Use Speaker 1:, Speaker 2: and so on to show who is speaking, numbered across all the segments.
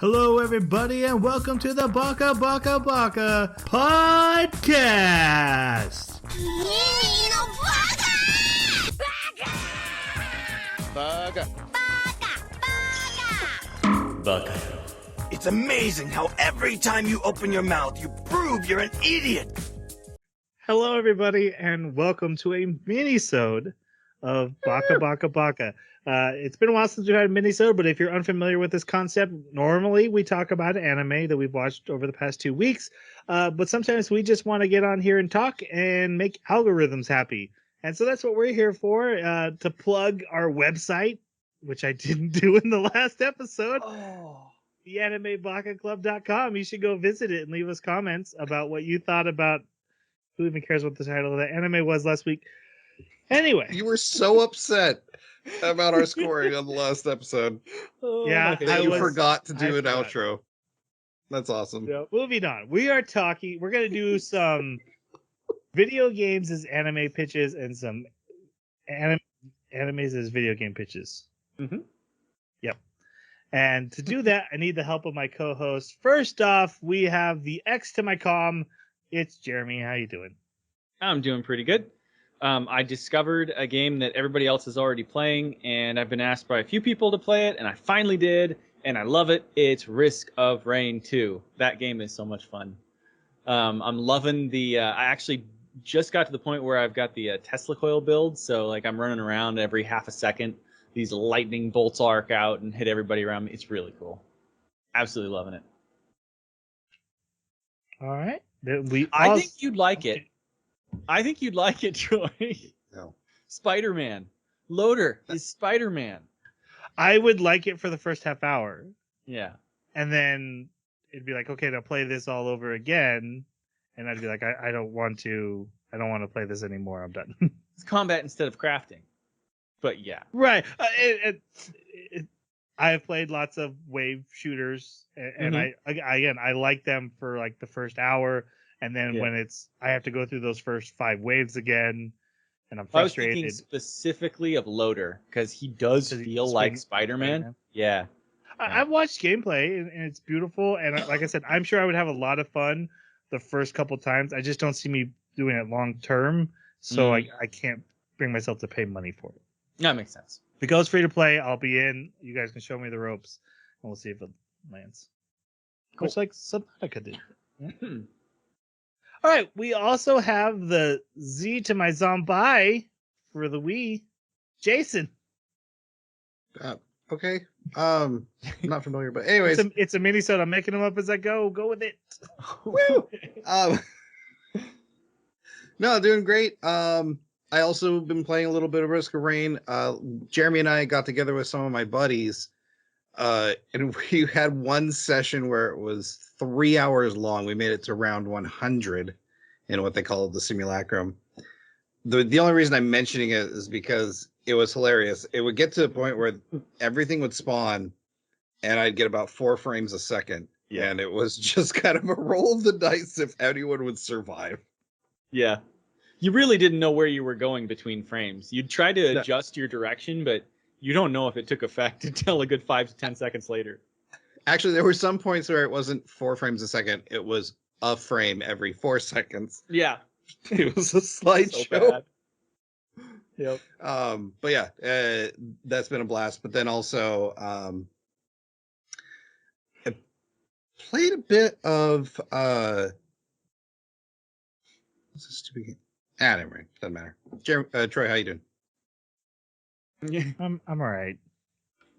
Speaker 1: Hello, everybody, and welcome to the Baka podcast.
Speaker 2: Baka.
Speaker 3: It's amazing how every time you open your mouth, you prove you're an idiot.
Speaker 1: Hello, everybody, and welcome to a minisode of Baka. It's been a while since we've had a minisode, but if you're unfamiliar with this concept, normally we talk about anime that we've watched over the past 2 weeks, but sometimes we just want to get on here and talk and make algorithms happy. And so that's what we're here for, to plug our website, which I didn't do in the last episode. The animebakaclub.com. You should go visit it and leave us comments about what you thought about. Who even cares what the title of the anime was last week? Anyway,
Speaker 4: you were so upset about our scoring on the last episode.
Speaker 1: Yeah,
Speaker 4: you forgot to do an outro. That's awesome.
Speaker 1: Yeah, moving on. We're going to do some video games as anime pitches and some animes as video game pitches.
Speaker 2: Mm-hmm.
Speaker 1: Yep. And to do that, I need the help of my co-host. First off, we have the X to my com. It's Jeremy. How you doing?
Speaker 2: I'm doing pretty good. I discovered a game that everybody else is already playing, and I've been asked by a few people to play it, and I finally did, and I love it. It's Risk of Rain 2. That game is so much fun. I'm loving the... I actually just got to the point where I've got the Tesla coil build, so like I'm running around every half a second. These lightning bolts arc out and hit everybody around me. It's really cool. Absolutely loving it.
Speaker 1: All right.
Speaker 2: I think you'd like it. I think you'd like it, Troy.
Speaker 4: No.
Speaker 2: Spider-Man. Loader is Spider-Man.
Speaker 1: I would like it for the first half hour.
Speaker 2: Yeah.
Speaker 1: And then it'd be like, okay, now play this all over again. And I'd be like, I don't want to play this anymore. I'm done.
Speaker 2: It's combat instead of crafting. But yeah.
Speaker 1: Right. I've played lots of wave shooters, and I like them for like the first hour, and then when I have to go through those first 5 waves again, and I'm frustrated.
Speaker 2: I was thinking specifically of Loader because he does feel like Spider-Man. Yeah.
Speaker 1: I've watched gameplay, and it's beautiful, and like I said, I'm sure I would have a lot of fun the first couple times. I just don't see me doing it long term, so I can't bring myself to pay money for it.
Speaker 2: That makes sense.
Speaker 1: If it goes free to play, I'll be in. You guys can show me the ropes, and we'll see if it lands.
Speaker 2: Cool.
Speaker 1: Much like Subnautica did. All right, we also have the Z to my zombie for the Wii. Jason.
Speaker 4: Okay. I'm not familiar, but anyways.
Speaker 1: It's a mini-sode. I'm making them up as I go. Go with it.
Speaker 4: Woo! No, doing great. I also been playing a little bit of Risk of Rain. Jeremy and I got together with some of my buddies, and we had one session where it was 3 hours long. We made it to round 100 in what they call the simulacrum. The only reason I'm mentioning it is because it was hilarious. It would get to a point where everything would spawn, and I'd get about 4 frames a second. Yeah. And it was just kind of a roll of the dice if anyone would survive.
Speaker 2: Yeah. You really didn't know where you were going between frames. You'd try to adjust your direction, but you don't know if it took effect until a good 5 to 10 seconds later.
Speaker 4: Actually, there were some points where it wasn't 4 frames a second. It was a frame every 4 seconds.
Speaker 2: Yeah.
Speaker 4: It was a slideshow.
Speaker 2: So yep.
Speaker 4: But yeah, that's been a blast. But then also, I played a bit of, what's this stupid game? Anyway, doesn't matter. Troy, how you doing?
Speaker 1: Yeah, I'm all right.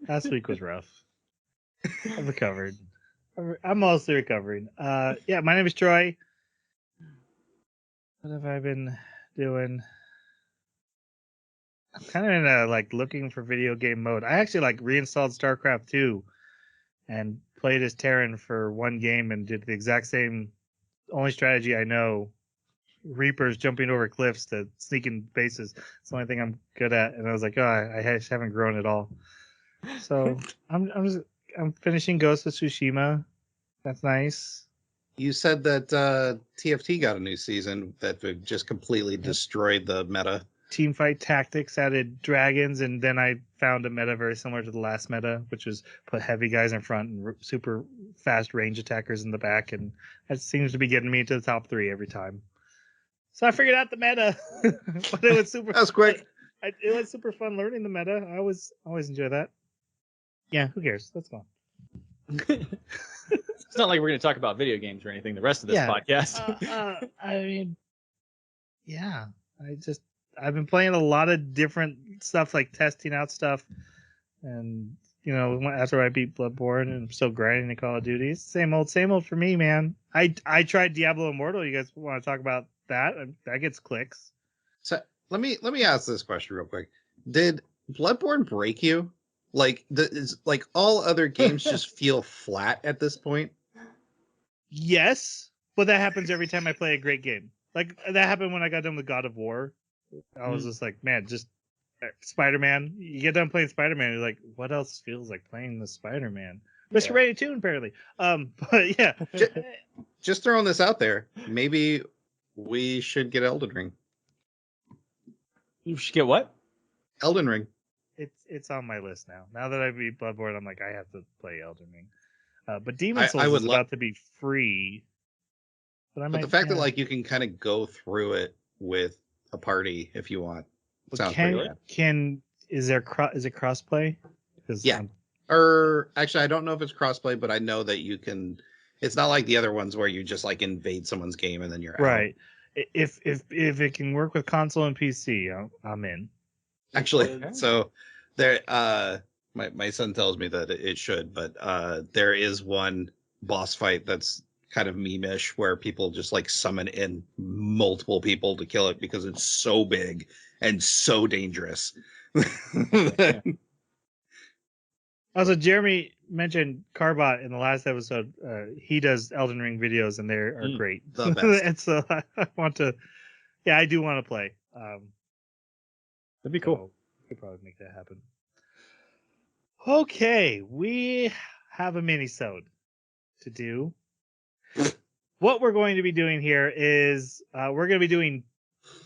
Speaker 1: Last week was rough. I've recovered. I'm mostly recovering. Yeah, my name is Troy. What have I been doing? I'm kind of in a looking for video game mode. I actually reinstalled StarCraft 2 and played as Terran for one game and did the exact same. Only strategy I know. Reapers jumping over cliffs to sneaking bases. It's the only thing I'm good at. And I was like, I just haven't grown at all. So I'm finishing Ghost of Tsushima. That's nice.
Speaker 4: You said that TFT got a new season that just completely destroyed the meta.
Speaker 1: Teamfight Tactics added dragons, and then I found a meta very similar to the last meta, which was put heavy guys in front and super fast range attackers in the back, and that seems to be getting me to the top 3 every time. So I figured out the meta, but it was super.
Speaker 4: That was quick.
Speaker 1: It was super fun learning the meta. I always enjoy that. Yeah, who cares? That's fun.
Speaker 2: It's not like we're going to talk about video games or anything the rest of this podcast.
Speaker 1: I mean, yeah, I've been playing a lot of different stuff, like testing out stuff, and after I beat Bloodborne and I'm still grinding in Call of Duty, same old for me, man. I tried Diablo Immortal. You guys want to talk about that? That gets clicks.
Speaker 4: So let me ask this question real quick. Did Bloodborne break you? Like all other games just feel flat at this point?
Speaker 1: Yes, but that happens every time I play a great game. Like that happened when I got done with God of War. I was just like, man, just Spider-Man. You get done playing Spider-Man, you're like, what else feels like playing the Spider-Man? Mr. Ready too, apparently. But yeah,
Speaker 4: just throwing this out there. Maybe we should get Elden Ring.
Speaker 2: You should get what?
Speaker 4: Elden Ring.
Speaker 1: It's on my list now. Now that I beat Bloodborne, I'm like, I have to play Elden Ring. But Demon's Souls is about to be free. But the fact that like you can kind of go through it with a party if you want. Sounds pretty rad. Is it crossplay?
Speaker 4: Yeah. Or actually, I don't know if it's crossplay, but I know that you can. It's not like the other ones where you just like invade someone's game and then you're
Speaker 1: right.
Speaker 4: out.
Speaker 1: If it can work with console and PC, I'm in.
Speaker 4: Actually, so there. My son tells me that it should, but there is one boss fight that's kind of meme-ish where people just like summon in multiple people to kill it because it's so big and so dangerous.
Speaker 1: Also, Jeremy mentioned Carbot in the last episode. He does Elden Ring videos, and they are great.
Speaker 4: The best.
Speaker 1: And so I want to, I do want to play.
Speaker 2: That'd be cool.
Speaker 1: We could probably make that happen. Okay, we have a minisode to do. What we're going to be doing here is we're going to be doing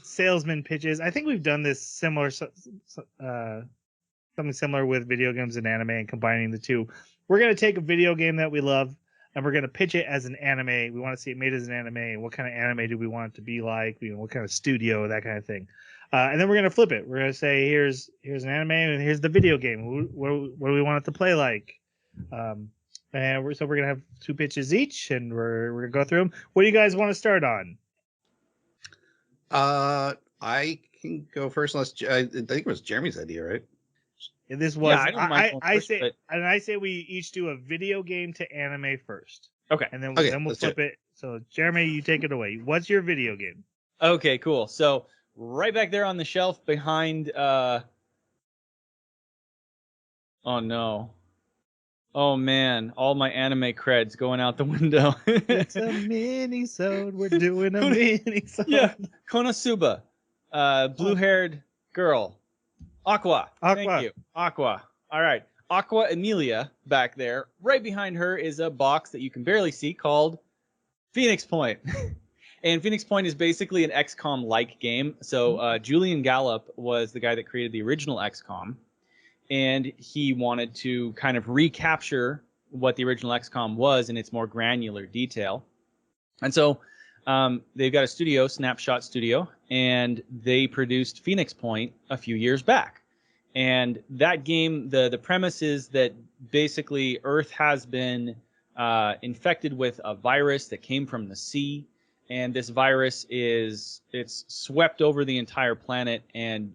Speaker 1: salesman pitches. I think we've done this something similar with video games and anime and combining the two. We're going to take a video game that we love and we're going to pitch it as an anime. We want to see it made as an anime. What kind of anime do we want it to be like? What kind of studio, that kind of thing. And then we're going to flip it. We're going to say, here's an anime and here's the video game. What do we want it to play like? And we're going to have 2 pitches each, and we're going to go through them. What do you guys want to start on?
Speaker 4: I can go first. Unless I think it was Jeremy's idea, right?
Speaker 1: This was. Yeah,
Speaker 2: I
Speaker 1: say we each do a video game to anime first.
Speaker 2: Okay,
Speaker 1: and then we'll flip it. So Jeremy, you take it away. What's your video game?
Speaker 2: Okay, cool. So right back there on the shelf behind. Oh no. Oh man, all my anime creds going out the window.
Speaker 1: It's a mini-sode. We're doing a mini-sode.
Speaker 2: Yeah, Konosuba, blue-haired girl, Aqua. Thank you, Aqua. All right, Aqua Emilia back there. Right behind her is a box that you can barely see called Phoenix Point. And Phoenix Point is basically an XCOM-like game. So Julian Gallup was the guy that created the original XCOM. And he wanted to kind of recapture what the original XCOM was in its more granular detail. And so they've got a studio, Snapshot Studio, and they produced Phoenix Point a few years back. And that game, the premise is that basically Earth has been infected with a virus that came from the sea. And this virus it's swept over the entire planet, and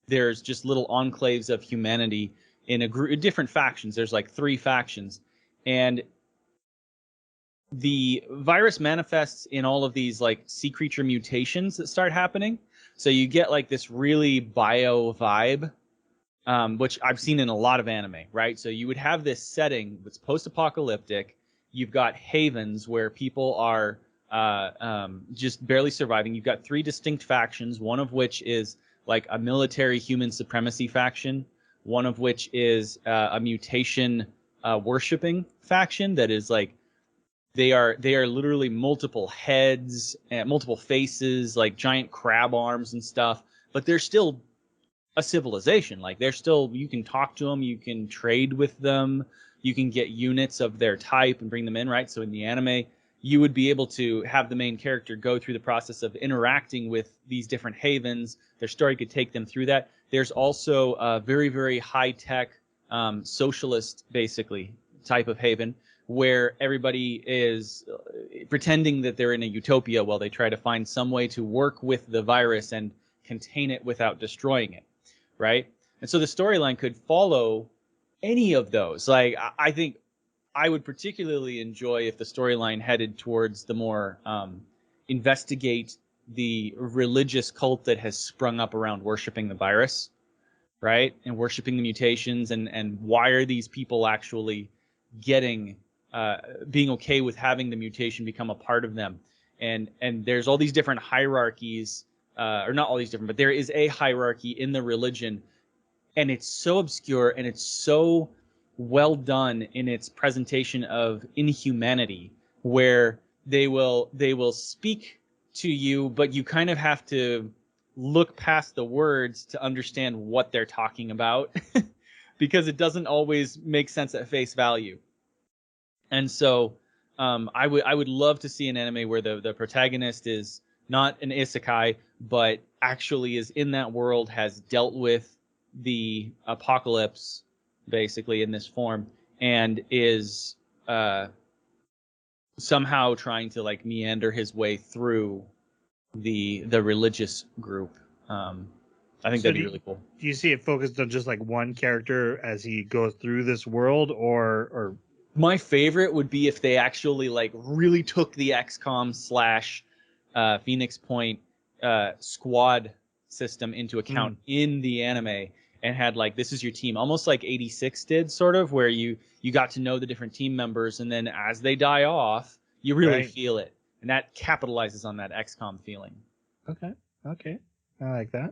Speaker 2: there's just little enclaves of humanity in different factions. There's like 3 factions. And the virus manifests in all of these like sea creature mutations that start happening. So you get like this really bio vibe, which I've seen in a lot of anime, right? So you would have this setting that's post-apocalyptic. You've got havens where people are just barely surviving. You've got 3 distinct factions, one of which is like a military human supremacy faction, one of which is a mutation worshipping faction that is like they are literally multiple heads and multiple faces, like giant crab arms and stuff. but they're still a civilization. Like they're still, you can talk to them, you can trade with them, you can get units of their type and bring them in, right? So in the anime, you would be able to have the main character go through the process of interacting with these different havens. Their story could take them through that. There's also a very, very high-tech socialist, basically, type of haven where everybody is pretending that they're in a utopia while they try to find some way to work with the virus and contain it without destroying it, right? And so the storyline could follow any of those. Like, I think I would particularly enjoy if the storyline headed towards the more investigate the religious cult that has sprung up around worshiping the virus, right? And worshiping the mutations, and why are these people actually getting being okay with having the mutation become a part of them? And there's all these different hierarchies, or not all these different, but there is a hierarchy in the religion, and it's so obscure and it's so well done in its presentation of inhumanity, where they will speak to you, but you kind of have to look past the words to understand what they're talking about because it doesn't always make sense at face value. And so I would love to see an anime where the protagonist is not an isekai, but actually is in that world, has dealt with the apocalypse basically in this form, and is somehow trying to like meander his way through the religious group. I think that'd be really cool.
Speaker 1: Do you see it focused on just like one character as he goes through this world, or
Speaker 2: my favorite would be if they actually like really took the XCOM / Phoenix Point squad system into account in the anime, and had like, this is your team, almost like 86 did, sort of, where you got to know the different team members, and then as they die off, you really feel it, and that capitalizes on that XCOM feeling.
Speaker 1: Okay, I like that.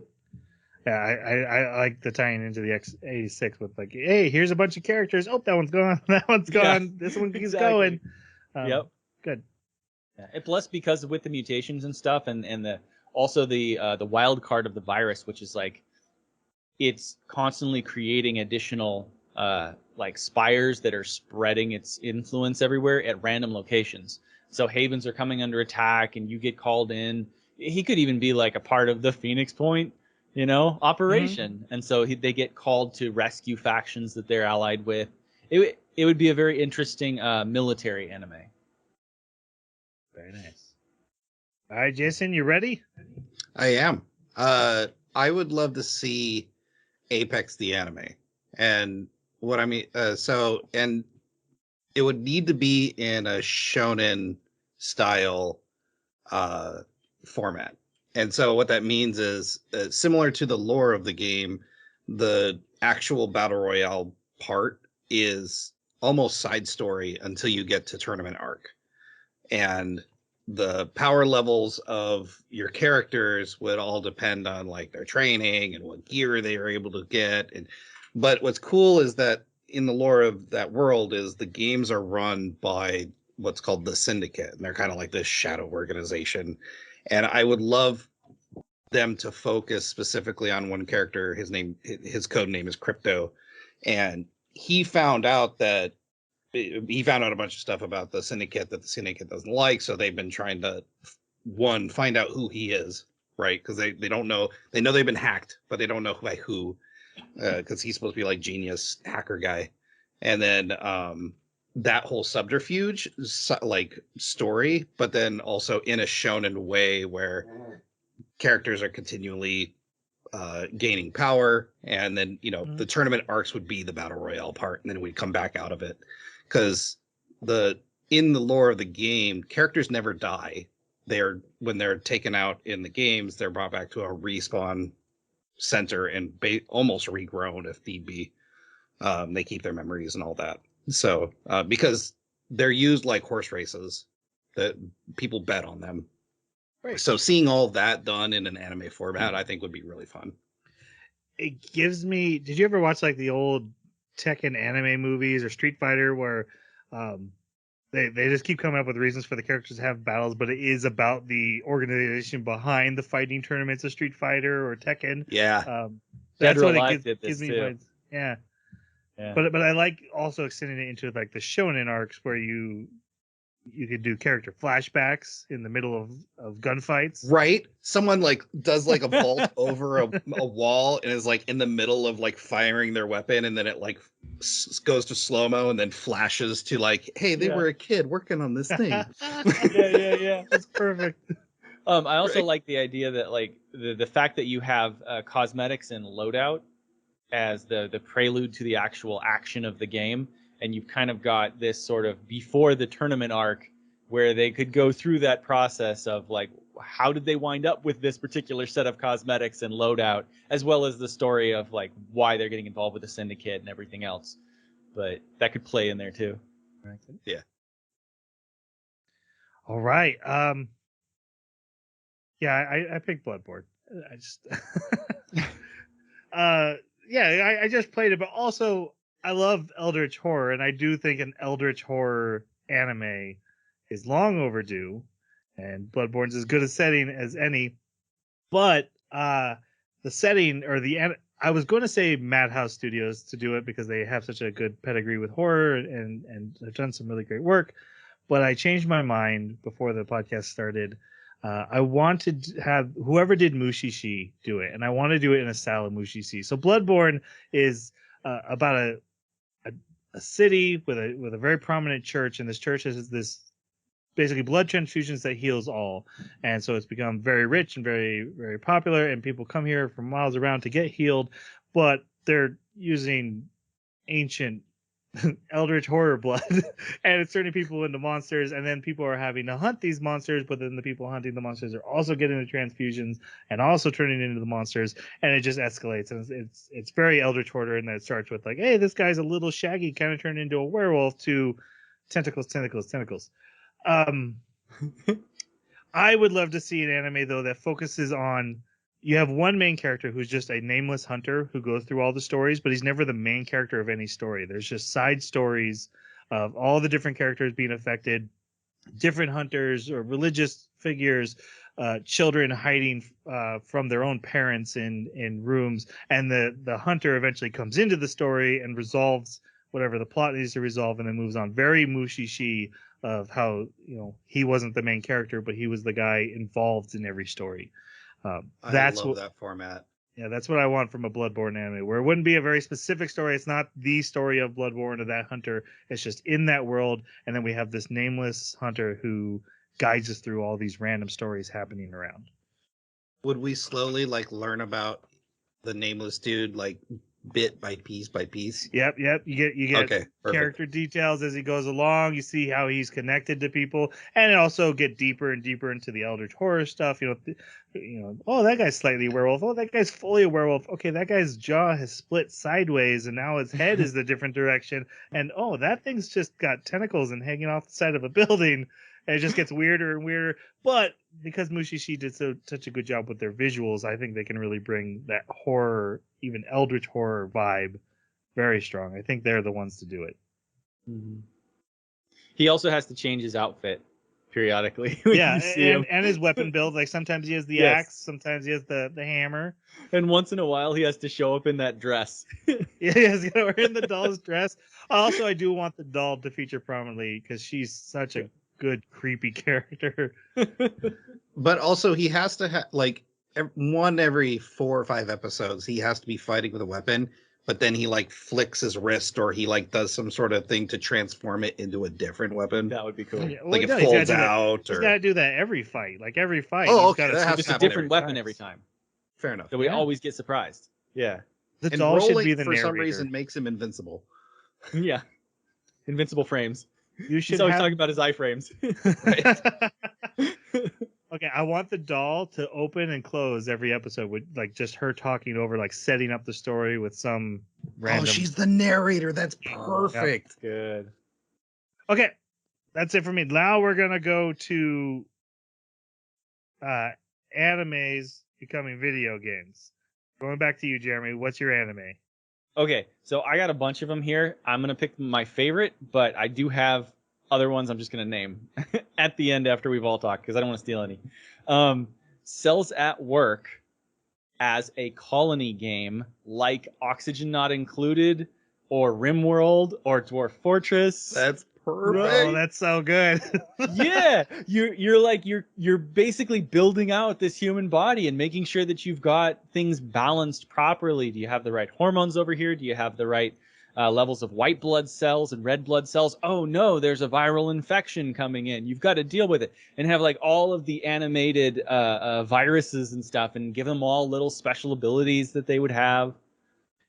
Speaker 1: Yeah, I like the tying into the X86 with like, hey, here's a bunch of characters. Oh, that one's gone. That one's gone. Yeah, this one keeps going.
Speaker 2: Yep.
Speaker 1: Good.
Speaker 2: Yeah. And plus, because with the mutations and stuff, and the also the wild card of the virus, which is like, it's constantly creating additional like spires that are spreading its influence everywhere at random locations. So havens are coming under attack, and you get called in. He could even be like a part of the Phoenix Point, operation. And so they get called to rescue factions that they're allied with. It would be a very interesting military anime.
Speaker 1: Very nice. All right, Jason, you ready?
Speaker 4: I am. I would love to see Apex the anime. And what I mean, and it would need to be in a shonen style format. And so what that means is, similar to the lore of the game, the actual battle royale part is almost side story until you get to tournament arc. And the power levels of your characters would all depend on like their training and what gear they are able to get. But what's cool is that in the lore of that world is the games are run by what's called the Syndicate, and they're kind of like this shadow organization. And I would love them to focus specifically on one character. His code name is Crypto, and he found out a bunch of stuff about the Syndicate that the Syndicate doesn't like. So they've been trying to find out who he is, right? Because they don't know. They know they've been hacked, but they don't know by who. Because he's supposed to be like genius hacker guy, and then that whole subterfuge like story, but then also in a shonen way where characters are continually gaining power, and then the tournament arcs would be the battle royale part, and then we'd come back out of it, because in the lore of the game, characters never die. When they're taken out in the games, they're brought back to a respawn center and almost regrown if need be. They keep their memories and all that. So because they're used like horse races, that people bet on them. Right. So seeing all that done in an anime format, I think would be really fun.
Speaker 1: It gives me. Did you ever watch like the old Tekken anime movies or Street Fighter where they just keep coming up with reasons for the characters to have battles, but it is about the organization behind the fighting tournaments of Street Fighter or Tekken.
Speaker 4: Yeah.
Speaker 2: Dead
Speaker 1: That's
Speaker 2: or
Speaker 1: what it
Speaker 2: Alive did
Speaker 1: gives
Speaker 2: this
Speaker 1: me
Speaker 2: too.
Speaker 1: vibes. Yeah.
Speaker 2: Yeah.
Speaker 1: But I like also extending it into like the shonen arcs where you could do character flashbacks in the middle of gunfights.
Speaker 4: Right? Someone like does like a vault over a wall and is like in the middle of like firing their weapon, and then it like goes to slow-mo and then flashes to like, hey, they
Speaker 2: Yeah.
Speaker 4: were a kid working on this thing.
Speaker 2: Yeah.
Speaker 1: That's perfect.
Speaker 2: I also
Speaker 4: Right.
Speaker 2: like the idea that like the fact that you have cosmetics and loadout as the prelude to the actual action of the game, and you've kind of got this sort of before the tournament arc where they could go through that process of like how did they wind up with this particular set of cosmetics and loadout, as well as the story of like why they're getting involved with the syndicate and everything else. But that could play in there too.
Speaker 4: Yeah.
Speaker 1: All right. Yeah, I picked Bloodborne. I just yeah, I just played it, but also I love Eldritch horror, and I do think an Eldritch horror anime is long overdue, and Bloodborne's as good a setting as any. But the setting or I was going to say Madhouse Studios to do it because they have such a good pedigree with horror and have done some really great work. But I changed my mind before the podcast started. I wanted to have whoever did Mushishi do it, and I want to do it in a style of Mushishi. So Bloodborne is about a city with a very prominent church, and this church has this basically blood transfusions that heals all, and so it's become very rich and very very popular, and people come here from miles around to get healed, but they're using ancient eldritch horror blood and it's turning people into monsters, and then people are having to hunt these monsters, but then the people hunting the monsters are also getting the transfusions and also turning into the monsters, and it just escalates, and it's very eldritch horror, and then it starts with like, hey, this guy's a little shaggy kind of turned into a werewolf, to tentacles. um I would love to see an anime though that focuses on, you have one main character who's just a nameless hunter who goes through all the stories, but he's never the main character of any story. There's just side stories of all the different characters being affected, different hunters or religious figures, children hiding from their own parents in rooms, and the hunter eventually comes into the story and resolves whatever the plot needs to resolve, and then moves on. Very Mushishi of how he wasn't the main character, but he was the guy involved in every story. That's
Speaker 4: I love
Speaker 1: what
Speaker 4: that format.
Speaker 1: Yeah, that's what I want from a Bloodborne anime, where it wouldn't be a very specific story. It's not the story of Bloodborne or that hunter. It's just in that world, and then we have this nameless hunter who guides us through all these random stories happening around.
Speaker 4: Would we slowly like learn about the nameless dude like bit by piece by piece?
Speaker 1: Yep. You get
Speaker 4: Okay, perfect.
Speaker 1: character details as he goes along. You see how he's connected to people, and it also get deeper and deeper into the eldritch horror stuff. Oh, that guy's slightly a werewolf. Oh, that guy's fully a werewolf. Okay, that guy's jaw has split sideways, and now his head is the different direction. And oh, that thing's just got tentacles and hanging off the side of a building. And it just gets weirder and weirder. But because Mushishi did such a good job with their visuals, I think they can really bring that horror, even eldritch horror vibe, very strong. I think they're the ones to do it.
Speaker 2: Mm-hmm. He also has to change his outfit periodically. When
Speaker 1: Yeah,
Speaker 2: you see him.
Speaker 1: and his weapon build. Like sometimes he has the
Speaker 2: Yes.
Speaker 1: axe, sometimes he has the hammer.
Speaker 2: And once in a while, he has to show up in that dress.
Speaker 1: Yeah, he's gonna wear the doll's dress. Also, I do want the doll to feature prominently because she's such a good creepy character.
Speaker 4: But also he has to have like one every 4 or 5 episodes he has to be fighting with a weapon, but then he like flicks his wrist or he like does some sort of thing to transform it into a different weapon.
Speaker 2: That would be cool.
Speaker 1: Yeah,
Speaker 4: Like it
Speaker 1: no, he's gotta
Speaker 4: folds
Speaker 1: do that.
Speaker 4: out
Speaker 1: He's
Speaker 4: or
Speaker 1: got to do that every fight. Like every fight.
Speaker 4: Oh,
Speaker 1: he's
Speaker 4: okay,
Speaker 1: gotta
Speaker 4: that has
Speaker 1: switch
Speaker 4: to
Speaker 2: Just a
Speaker 4: happen
Speaker 2: different
Speaker 4: every
Speaker 2: weapon
Speaker 1: times.
Speaker 2: every time.
Speaker 4: fair enough.
Speaker 2: So we
Speaker 1: Yeah.
Speaker 2: always get surprised. Yeah.
Speaker 1: The
Speaker 4: And
Speaker 1: doll should
Speaker 4: rolling
Speaker 1: be the
Speaker 4: for
Speaker 1: narrator.
Speaker 4: some reason makes him invincible.
Speaker 2: Yeah. Invincible frames.
Speaker 1: You should
Speaker 2: He's always
Speaker 1: have...
Speaker 2: talking about his iframes.
Speaker 1: Okay, I want the doll to open and close every episode with like just her talking over, like setting up the story with some random.
Speaker 4: Oh, she's the narrator. That's perfect.
Speaker 2: Good.
Speaker 1: Okay, that's it for me. Now we're gonna go to animes becoming video games. Going back to you, Jeremy. What's your anime?
Speaker 2: Okay, so I got a bunch of them here. I'm gonna pick my favorite, but I do have other ones I'm just going to name at the end after we've all talked because I don't want to steal any. Cells at Work as a colony game like Oxygen Not Included or RimWorld or Dwarf Fortress.
Speaker 4: That's perfect.
Speaker 1: Oh, that's so good.
Speaker 2: Yeah, you're basically building out this human body and making sure that you've got things balanced properly. Do you have the right hormones over here? Do you have the right levels of white blood cells and red blood cells? Oh no, there's a viral infection coming in. You've got to deal with it and have like all of the animated viruses and stuff, and give them all little special abilities that they would have.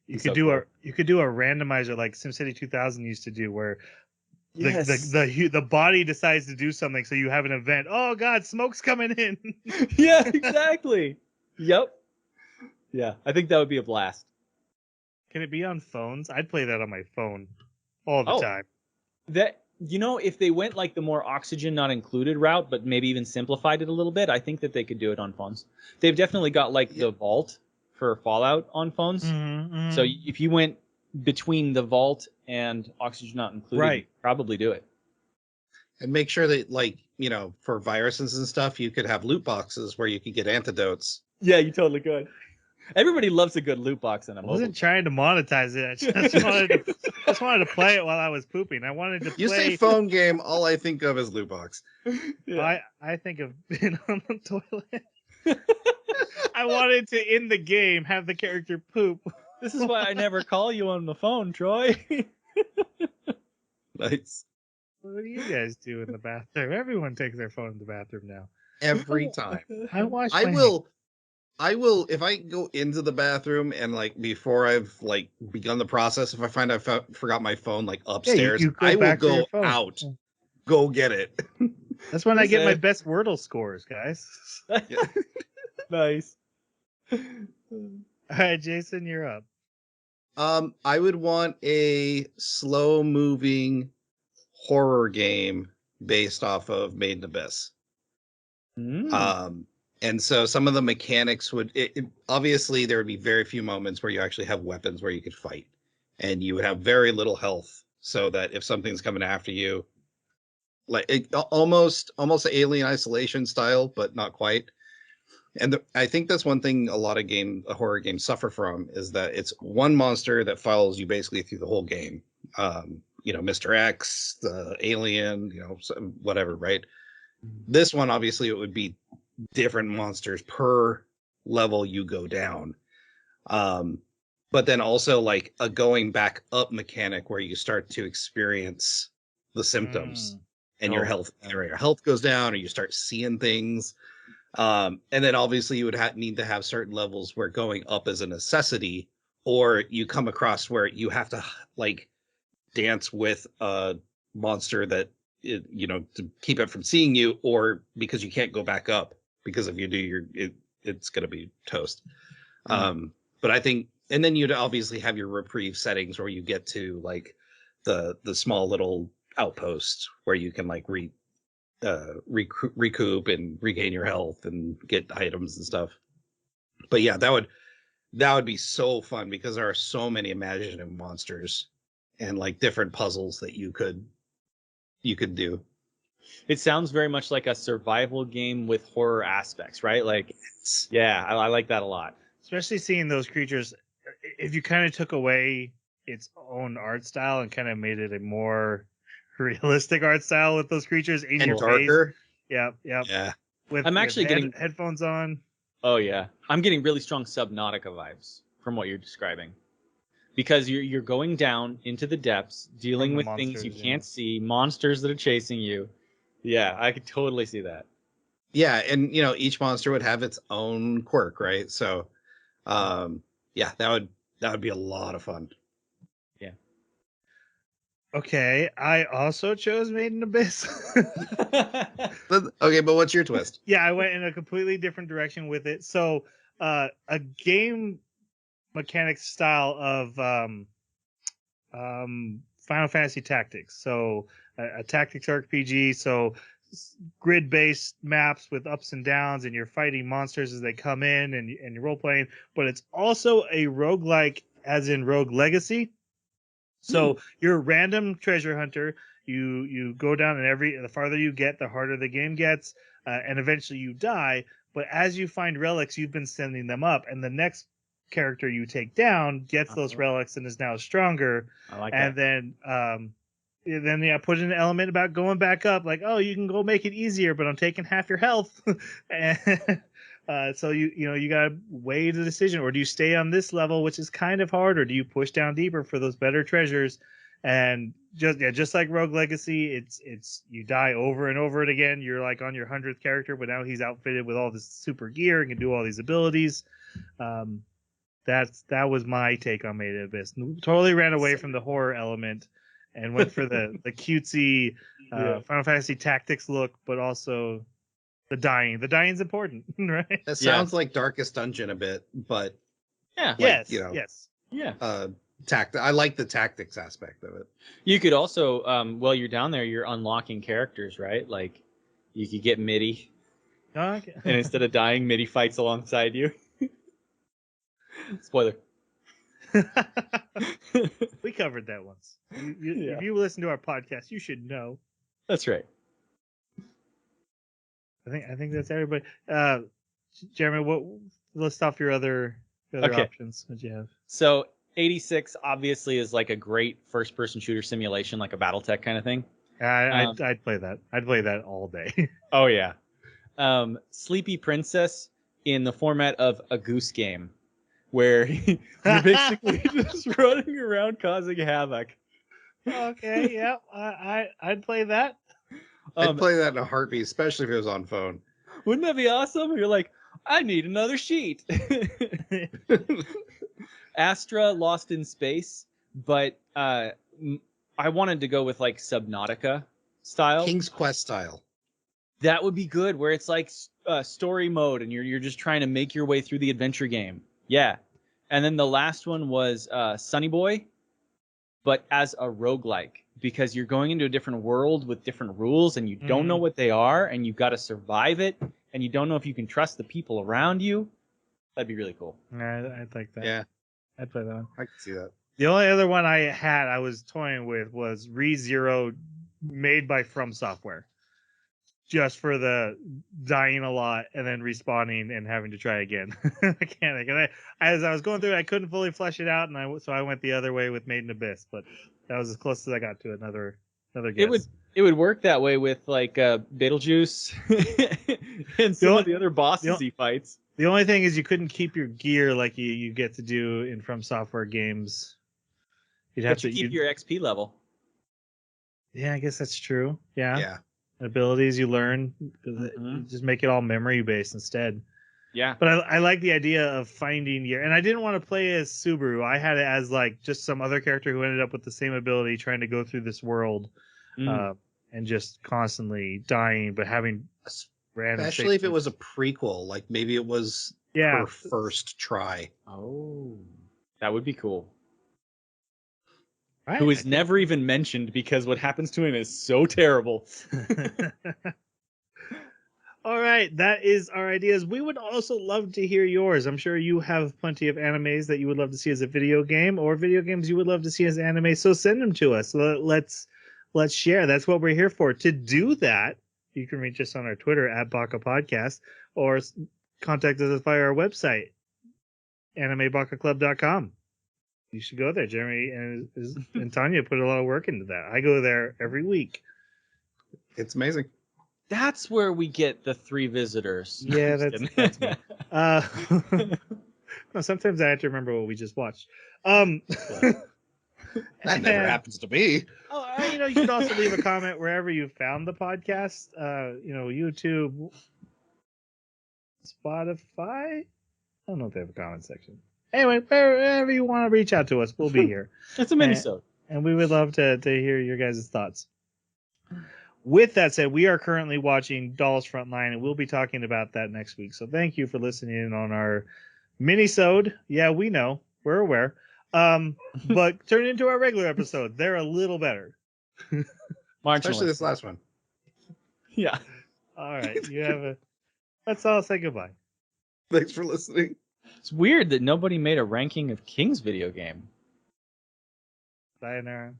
Speaker 1: You could do a randomizer like SimCity 2000 used to do, where the body decides to do something, so you have an event. Oh God, smoke's coming in.
Speaker 2: Yeah, exactly. Yep. Yeah, I think that would be a blast.
Speaker 1: Can it be on phones? I'd play that on my phone all the time.
Speaker 2: That, you know, if they went like the more Oxygen Not Included route, but maybe even simplified it a little bit, I think that they could do it on phones. They've definitely got like the Vault for Fallout on phones.
Speaker 1: Mm-hmm.
Speaker 2: So if you went between the Vault and Oxygen Not Included,
Speaker 1: Right,
Speaker 2: you could probably do it.
Speaker 4: And make sure that, like, you know, for viruses and stuff, you could have loot boxes where you could get antidotes.
Speaker 2: Yeah, you totally could. Everybody loves a good loot box in a
Speaker 1: I
Speaker 2: mobile.
Speaker 1: wasn't trying to monetize it. I just wanted to play it while I was pooping. I wanted to play.
Speaker 4: You say phone game, all I think of is loot box.
Speaker 2: Yeah.
Speaker 1: I think of being on the toilet. I wanted to, in the game, have the character poop.
Speaker 2: This is why I never call you on the phone, Troy.
Speaker 4: Nice.
Speaker 1: What do you guys do in the bathroom? Everyone takes their phone in the bathroom now.
Speaker 4: Every time.
Speaker 1: I wash.
Speaker 4: I will, if I go into the bathroom and, like, before I've, like, begun the process, if I find I forgot my phone, like, upstairs,
Speaker 1: you go
Speaker 4: I will
Speaker 1: back for
Speaker 4: go
Speaker 1: your phone.
Speaker 4: out, go get it.
Speaker 1: That's when I get my best Wordle scores, guys.
Speaker 2: Nice.
Speaker 1: All right, Jason, you're up.
Speaker 4: I would want a slow-moving horror game based off of Made in Abyss. And so some of the mechanics would obviously there would be very few moments where you actually have weapons where you could fight, and you would have very little health, so that if something's coming after you, like almost Alien Isolation style, but not quite. And I think that's one thing a lot of horror games suffer from, is that it's one monster that follows you basically through the whole game. You know, Mr. X, the alien, you know, whatever, right? This one, obviously, it would be different monsters per level you go down. But then also like a going back up mechanic where you start to experience the symptoms and your health, or your health goes down, or you start seeing things. And then obviously you would need to have certain levels where going up is a necessity, or you come across where you have to like dance with a monster that, you know, to keep it from seeing you, or because you can't go back up, because if you do, it's going to be toast. But I think, and then you'd obviously have your reprieve settings where you get to like the small little outpost where you can like recoup and regain your health and get items and stuff. But yeah, that would be so fun, because there are so many imaginative monsters and like different puzzles that you could do.
Speaker 2: It sounds very much like a survival game with horror aspects, right? Like, yeah, I like that a lot.
Speaker 1: Especially seeing those creatures, if you kind of took away its own art style and kind of made it a more realistic art style with those creatures in your
Speaker 4: darker
Speaker 1: face. Yep.
Speaker 4: Yeah.
Speaker 2: I'm actually getting
Speaker 1: headphones on.
Speaker 2: Oh yeah, I'm getting really strong Subnautica vibes from what you're describing, because you're going down into the depths, dealing with things you can't see, monsters that are chasing you. Yeah, I could totally see that.
Speaker 4: Yeah, and you know, each monster would have its own quirk, right? So, yeah, that would be a lot of fun.
Speaker 2: Yeah.
Speaker 1: Okay, I also chose Made in Abyss.
Speaker 4: Okay, but what's your twist?
Speaker 1: Yeah, I went in a completely different direction with it. So, a game mechanics style of Final Fantasy Tactics. So, a tactics RPG. So, grid-based maps with ups and downs, and you're fighting monsters as they come in, and you're role playing. But it's also a roguelike, as in Rogue Legacy. So you're a random treasure hunter. You go down, and the farther you get, the harder the game gets, and eventually you die. But as you find relics, you've been sending them up, and the next character you take down gets those relics and is now stronger.
Speaker 2: I like
Speaker 1: and
Speaker 2: that.
Speaker 1: then put in an element about going back up, like, oh, you can go make it easier, but I'm taking half your health. And so you gotta weigh the decision, or do you stay on this level, which is kind of hard, or do you push down deeper for those better treasures? And just like Rogue Legacy, it's you die over and over it again. You're like on your 100th character, but now he's outfitted with all this super gear and can do all these abilities. That was my take on Made in Abyss. Totally ran away from the horror element and went for the cutesy Final Fantasy Tactics look, but also the dying. The dying's important, right?
Speaker 4: That sounds like Darkest Dungeon a bit, but
Speaker 2: Yeah.
Speaker 1: Yes.
Speaker 2: Yeah.
Speaker 4: I like the tactics aspect of it.
Speaker 2: You could also, while you're down there, you're unlocking characters, right? Like, you could get MIDI,
Speaker 1: Okay.
Speaker 2: and instead of dying, MIDI fights alongside you. Spoiler.
Speaker 1: We covered that once. If you listen to our podcast, you should know.
Speaker 2: That's right.
Speaker 1: I think that's everybody. Jeremy, list off your other options. What you have?
Speaker 2: So 86 obviously is like a great first-person shooter simulation, like a BattleTech kind of thing.
Speaker 1: I'd play that. I'd play that all day.
Speaker 2: Oh yeah. Sleepy Princess in the format of a Goose Game, where you're basically just running around causing havoc.
Speaker 1: Okay, yeah, I'd play that.
Speaker 4: I'd play that in a heartbeat, especially if it was on phone.
Speaker 2: Wouldn't that be awesome? You're like, I need another sheet. Astra Lost in Space, but I wanted to go with like Subnautica style.
Speaker 4: King's Quest style.
Speaker 2: That would be good, where it's like story mode and you're just trying to make your way through the adventure game. Yeah. And then the last one was Sunny Boy, but as a roguelike, because you're going into a different world with different rules and you don't know what they are and you've got to survive it and you don't know if you can trust the people around you. That'd be really cool.
Speaker 1: I'd like that.
Speaker 4: Yeah.
Speaker 1: I'd play that one.
Speaker 4: I can see that.
Speaker 1: The only other one I was toying with was ReZero, made by From Software. Just for the dying a lot and then respawning and having to try again mechanic. And as I was going through it, I couldn't fully flesh it out, and so I went the other way with Made in Abyss, but that was as close as I got to another guess.
Speaker 2: It would work that way with like Beetlejuice and some of the other bosses he fights.
Speaker 1: The only thing is you couldn't keep your gear like you get to do in From Software games. You'd have to
Speaker 2: keep your XP level.
Speaker 1: Yeah, I guess that's true.
Speaker 4: Yeah.
Speaker 1: Abilities you learn, just make it all memory based instead.
Speaker 2: Yeah,
Speaker 1: but I like the idea of finding your, and I didn't want to play as Subaru. I had it as like just some other character who ended up with the same ability, trying to go through this world, and just constantly dying, but having random.
Speaker 4: Especially if it was a prequel, like maybe it was her first try.
Speaker 2: Oh, that would be cool.
Speaker 1: Right.
Speaker 2: Who is never even mentioned because what happens to him is so terrible.
Speaker 1: All right, that is our ideas. We would also love to hear yours. I'm sure you have plenty of animes that you would love to see as a video game, or video games you would love to see as anime. So send them to us. Let's share. That's what we're here for. To do that, you can reach us on our Twitter at Baka Podcast, or contact us via our website, animebakaclub.com. You should go there. Jeremy and Tanya put a lot of work into that. I go there every week.
Speaker 4: It's amazing.
Speaker 2: That's where we get the 3 visitors.
Speaker 1: Yeah, that's me. No, sometimes I have to remember what we just watched.
Speaker 4: That never happens to me.
Speaker 1: Oh, you could also leave a comment wherever you found the podcast. YouTube, Spotify. I don't know if they have a comment section. Anyway, wherever you want to reach out to us, we'll be here.
Speaker 2: It's a minisode.
Speaker 1: And we would love to hear your guys' thoughts. With that said, we are currently watching Dolls Frontline, and we'll be talking about that next week. So thank you for listening in on our minisode. Yeah, we know. We're aware. But turn into our regular episode. They're a little better.
Speaker 4: Especially this last one.
Speaker 2: Yeah.
Speaker 1: All right. Let's all say goodbye.
Speaker 4: Thanks for listening.
Speaker 2: It's weird that nobody made a ranking of King's video game.
Speaker 1: Sayonara.